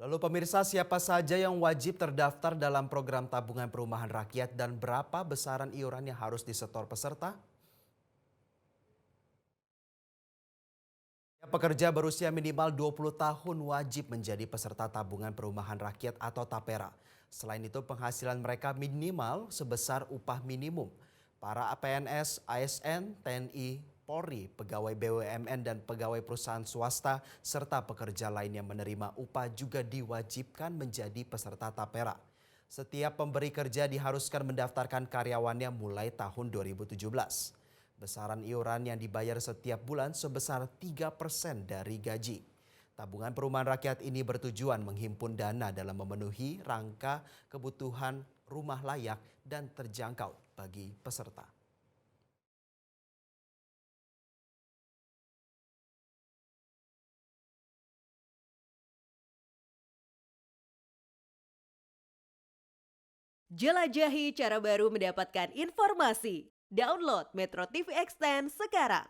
Lalu pemirsa, siapa saja yang wajib terdaftar dalam program tabungan perumahan rakyat dan berapa besaran iuran yang harus disetor peserta? Pekerja berusia minimal 20 tahun wajib menjadi peserta tabungan perumahan rakyat atau TAPERA. Selain itu, penghasilan mereka minimal sebesar upah minimum. Para PNS, ASN, TNI, Polri, pegawai BUMN dan pegawai perusahaan swasta serta pekerja lain yang menerima upah juga diwajibkan menjadi peserta TAPERA. Setiap pemberi kerja diharuskan mendaftarkan karyawannya mulai tahun 2017. Besaran iuran yang dibayar setiap bulan sebesar 3% dari gaji. Tabungan perumahan rakyat ini bertujuan menghimpun dana dalam memenuhi rangka kebutuhan rumah layak dan terjangkau bagi peserta. Jelajahi cara baru mendapatkan informasi. Download Metro TV Extend sekarang.